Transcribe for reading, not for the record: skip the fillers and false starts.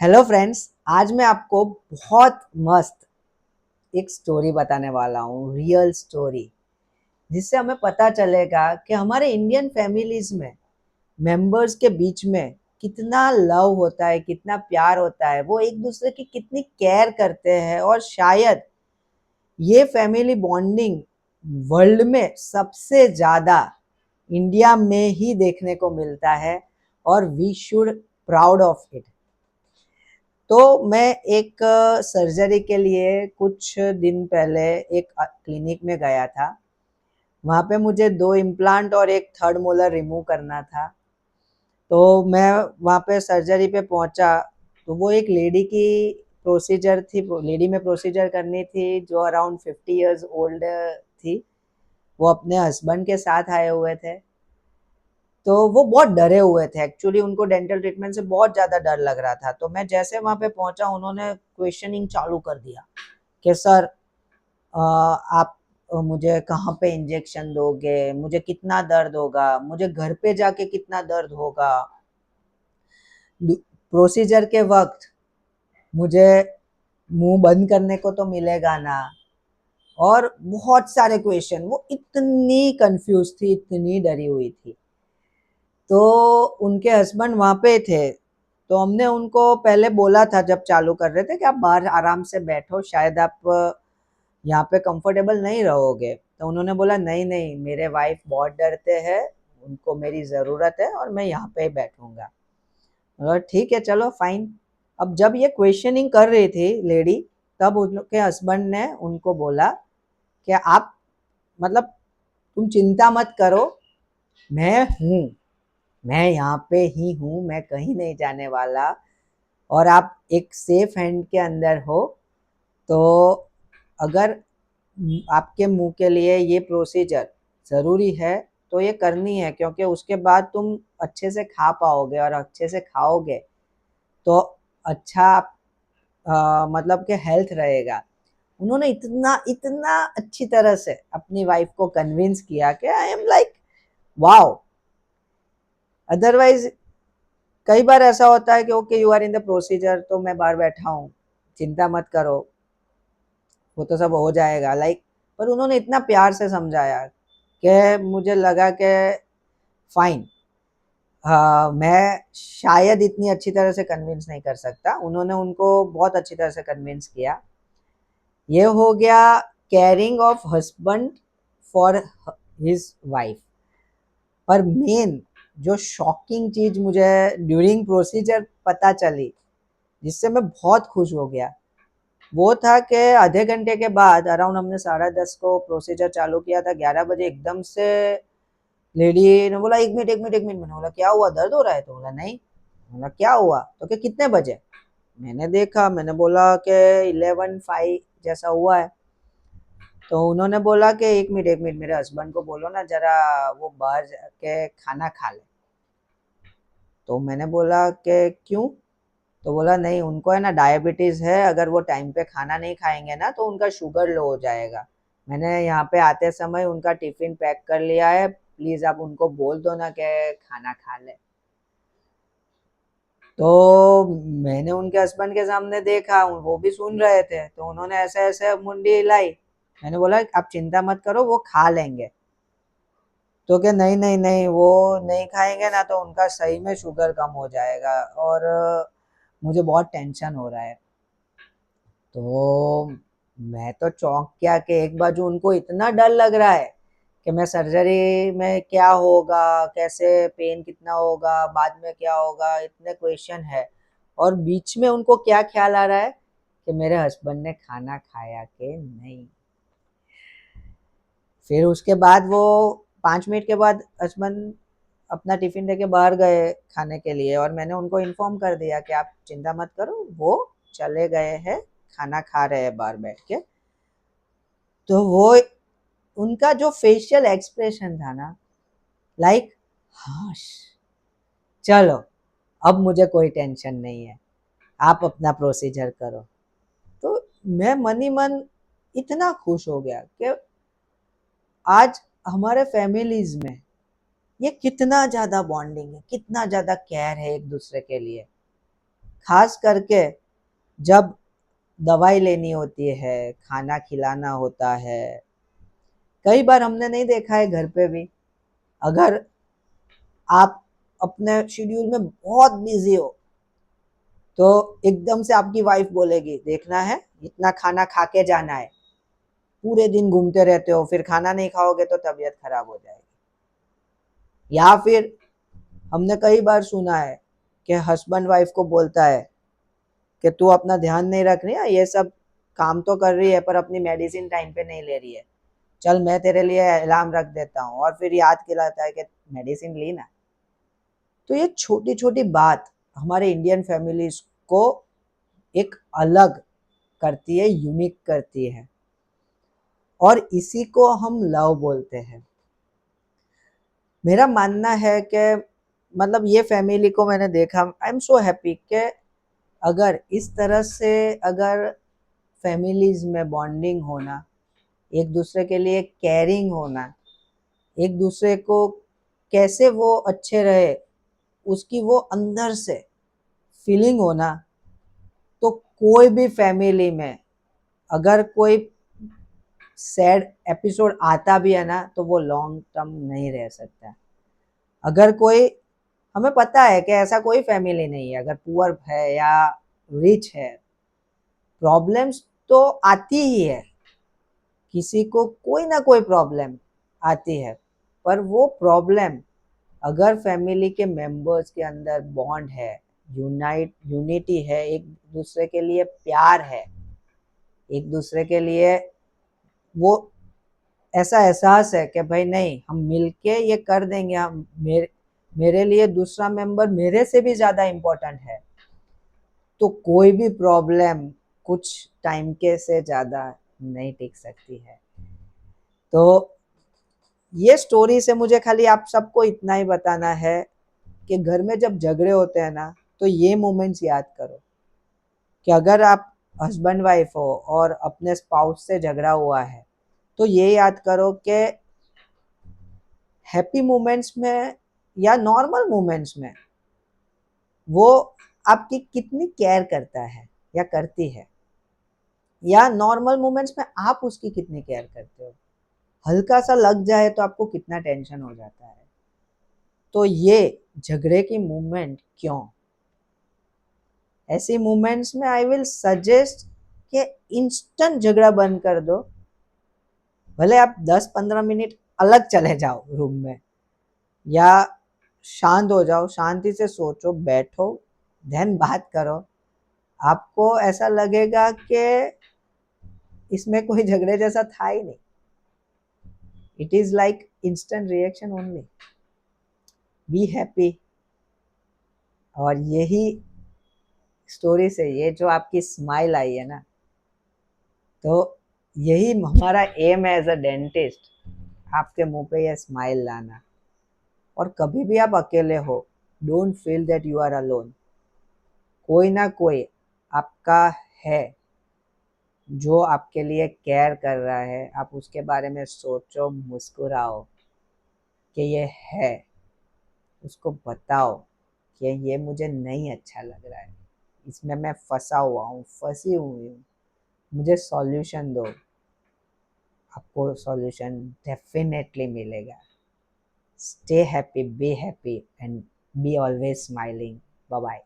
Hello friends. आज मैं आपको बहुत मस्त एक स्टोरी बताने वाला हूँ, रियल स्टोरी, जिससे हमें पता चलेगा कि हमारे इंडियन फैमिलीज में मेंबर्स के बीच में कितना लव होता है, कितना प्यार होता है, वो एक दूसरे की कितनी केयर करते हैं। और शायद ये फैमिली बॉन्डिंग वर्ल्ड में सबसे ज़्यादा इंडिया में ही देखने को मिलता है और we should proud of it. तो मैं एक सर्जरी के लिए कुछ दिन पहले एक क्लिनिक में गया था। वहाँ पे मुझे 2 इम्प्लांट और एक थर्ड मोलर रिमूव करना था। तो मैं वहाँ पे सर्जरी पे पहुँचा, तो वो एक लेडी की प्रोसीजर थी, लेडी में प्रोसीजर करनी थी जो अराउंड 50 इयर्स ओल्ड थी। वो अपने हस्बैंड के साथ आए हुए थे। तो वो बहुत डरे हुए थे, एक्चुअली उनको डेंटल ट्रीटमेंट से बहुत ज़्यादा डर लग रहा था। तो मैं जैसे वहाँ पे पहुँचा, उन्होंने क्वेश्चनिंग चालू कर दिया कि सर, आप मुझे कहाँ पे इंजेक्शन दोगे, मुझे कितना दर्द होगा, मुझे घर पे जाके कितना दर्द होगा, प्रोसीजर के वक्त मुझे मुंह बंद करने को तो मिलेगा ना। और बहुत सारे क्वेश्चन। वो इतनी कंफ्यूज थी, इतनी डरी हुई थी। तो उनके हस्बैंड वहाँ पे थे। तो हमने उनको पहले बोला था, जब चालू कर रहे थे, कि आप बाहर आराम से बैठो, शायद आप यहाँ पे कंफर्टेबल नहीं रहोगे। तो उन्होंने बोला नहीं नहीं, मेरे वाइफ बहुत डरते हैं, उनको मेरी ज़रूरत है और मैं यहाँ पे ही बैठूंगा। और ठीक है, चलो फाइन। अब जब ये क्वेश्चनिंग कर रही थी लेडी, तब उनके हस्बैंड ने उनको बोला कि आप, मतलब, तुम चिंता मत करो, मैं हूँ, मैं यहाँ पे ही हूँ, मैं कहीं नहीं जाने वाला। और आप एक सेफ हैंड के अंदर हो। तो अगर आपके मुंह के लिए ये प्रोसीजर ज़रूरी है तो ये करनी है, क्योंकि उसके बाद तुम अच्छे से खा पाओगे, और अच्छे से खाओगे तो अच्छा मतलब कि हेल्थ रहेगा। उन्होंने इतना इतना अच्छी तरह से अपनी वाइफ को कन्विंस किया कि I am like wow. Otherwise कई बार ऐसा होता है कि okay, you are in the procedure, तो मैं बाहर बैठा हूँ, चिंता मत करो, वो तो सब हो जाएगा, लाइक। पर उन्होंने इतना प्यार से समझाया कि मुझे लगा कि फाइन। हाँ, मैं शायद इतनी अच्छी तरह से कन्विंस नहीं कर सकता, उन्होंने उनको बहुत अच्छी तरह से कन्विंस किया। ये हो गया caring of husband for his wife. पर मेन जो शॉकिंग चीज मुझे ड्यूरिंग प्रोसीजर पता चली, जिससे मैं बहुत खुश हो गया, वो था कि आधे घंटे के बाद, अराउंड हमने 10:30 को प्रोसीजर चालू किया था, 11 बजे एकदम से लेडी ने बोला, एक मिनट एक मिनट एक मिनट। मैंने बोला क्या हुआ, दर्द हो रहा है? तो बोला नहीं। बोला क्या हुआ? तो क्या कितने बजे? मैंने देखा, मैंने बोला कि 11:05 जैसा हुआ है। तो उन्होंने बोला कि एक मिनट मेरे हस्बैंड को बोलो ना जरा, वो बाहर जाके खाना खा ले। तो मैंने बोला कि क्यों? तो बोला नहीं, उनको है ना डायबिटीज़ है, अगर वो टाइम पे खाना नहीं खाएंगे ना तो उनका शुगर लो हो जाएगा। मैंने यहाँ पे आते समय उनका टिफिन पैक कर लिया है, प्लीज़ आप उनको बोल दो ना कि खाना खा ले। तो मैंने उनके हस्बैंड के सामने देखा, वो भी सुन रहे थे, तो उन्होंने ऐसे ऐसे मुंडी हिलाई। मैंने बोला आप चिंता मत करो, वो खा लेंगे। तो क्या, नहीं नहीं नहीं, वो नहीं खाएंगे ना तो उनका सही में शुगर कम हो जाएगा, और मुझे बहुत टेंशन हो रहा है। तो मैं तो चौंक गया कि एक बाजू उनको इतना डर लग रहा है कि मैं सर्जरी में क्या होगा, कैसे, पेन कितना होगा, बाद में क्या होगा, इतने क्वेश्चन है। और बीच में उनको क्या ख्याल आ रहा है कि मेरे हस्बैंड ने खाना खाया कि नहीं। फिर उसके बाद वो 5 मिनट के बाद हस्बैंड अपना टिफिन लेके बाहर गए खाने के लिए, और मैंने उनको इन्फॉर्म कर दिया कि आप चिंता मत करो, वो चले गए हैं, खाना खा रहे हैं बाहर बैठ के। तो वो, उनका जो फेशियल एक्सप्रेशन था ना, लाइक, हाँ, चलो अब मुझे कोई टेंशन नहीं है, आप अपना प्रोसीजर करो। तो मैं मन ही मन इतना खुश हो गया कि आज हमारे फैमिलीज में ये कितना ज़्यादा बॉन्डिंग है, कितना ज़्यादा केयर है एक दूसरे के लिए। खास करके जब दवाई लेनी होती है, खाना खिलाना होता है। कई बार हमने नहीं देखा है घर पे भी, अगर आप अपने शेड्यूल में बहुत बिजी हो तो एकदम से आपकी वाइफ बोलेगी, देखना है इतना खाना खा के जाना है, पूरे दिन घूमते रहते हो, फिर खाना नहीं खाओगे तो तबीयत खराब हो जाएगी। या फिर हमने कई बार सुना है कि हस्बैंड वाइफ को बोलता है कि तू अपना ध्यान नहीं रख रही है, ये सब काम तो कर रही है पर अपनी मेडिसिन टाइम पे नहीं ले रही है, चल मैं तेरे लिए अलार्म रख देता हूँ, और फिर याद दिलाता है कि मेडिसिन ली ना। तो ये छोटी छोटी बात हमारे इंडियन फैमिलीज को एक अलग करती है, यूनिक करती है, और इसी को हम लव बोलते हैं। मेरा मानना है कि मतलब ये फैमिली को मैंने देखा, आई एम सो हैप्पी कि अगर इस तरह से अगर फैमिलीज में बॉन्डिंग होना, एक दूसरे के लिए केयरिंग होना, एक दूसरे को कैसे वो अच्छे रहे उसकी वो अंदर से फीलिंग होना, तो कोई भी फैमिली में अगर कोई सैड एपिसोड आता भी है ना तो वो लॉन्ग टर्म नहीं रह सकता। अगर कोई, हमें पता है कि ऐसा कोई फैमिली नहीं है, अगर पुअर है या रिच है, प्रॉब्लम्स तो आती ही है, किसी को कोई ना कोई प्रॉब्लम आती है, पर वो प्रॉब्लम अगर फैमिली के मेंबर्स के अंदर बॉन्ड है, यूनिटी है, एक दूसरे के लिए प्यार है, एक दूसरे के लिए वो ऐसा एहसास है कि भाई नहीं हम मिलके ये कर देंगे, हम मेरे लिए दूसरा मेंबर मेरे से भी ज़्यादा इम्पोर्टेंट है, तो कोई भी प्रॉब्लम कुछ टाइम के से ज़्यादा नहीं टिक सकती है। तो ये स्टोरी से मुझे खाली आप सबको इतना ही बताना है कि घर में जब झगड़े होते हैं ना तो ये मोमेंट्स याद करो कि अगर आप हस्बैंड वाइफ हो और अपने स्पाउस से झगड़ा हुआ है तो ये याद करो कि हैप्पी मोमेंट्स में या नॉर्मल मोमेंट्स में वो आपकी कितनी केयर करता है या करती है, या नॉर्मल मोमेंट्स में आप उसकी कितनी केयर करते हो। हल्का सा लग जाए तो आपको कितना टेंशन हो जाता है। तो ये झगड़े की मूवमेंट क्यों, ऐसी मूवमेंट्स में आई विल सजेस्ट कि इंस्टेंट झगड़ा बंद कर दो, भले आप 10-15 मिनट अलग चले जाओ रूम में, या शांत हो जाओ, शांति से सोचो, बैठो, देन बात करो। आपको ऐसा लगेगा कि इसमें कोई झगड़े जैसा था ही नहीं, it is like instant reaction only. Be happy. और यही स्टोरी से ये जो आपकी स्माइल आई है ना, तो यही हमारा एम है एज अ डेंटिस्ट, आपके मुंह पे ये स्माइल लाना। और कभी भी आप अकेले हो, don't feel that you are alone, कोई ना कोई आपका है जो आपके लिए केयर कर रहा है। आप उसके बारे में सोचो, मुस्कुराओ कि ये है, उसको बताओ कि ये मुझे नहीं अच्छा लग रहा है, इसमें मैं फंसा हुआ हूँ, फंसी हुई हूँ, मुझे सॉल्यूशन दो। आपको सॉल्यूशन डेफिनेटली मिलेगा। Stay happy, be happy and be always smiling. Bye bye.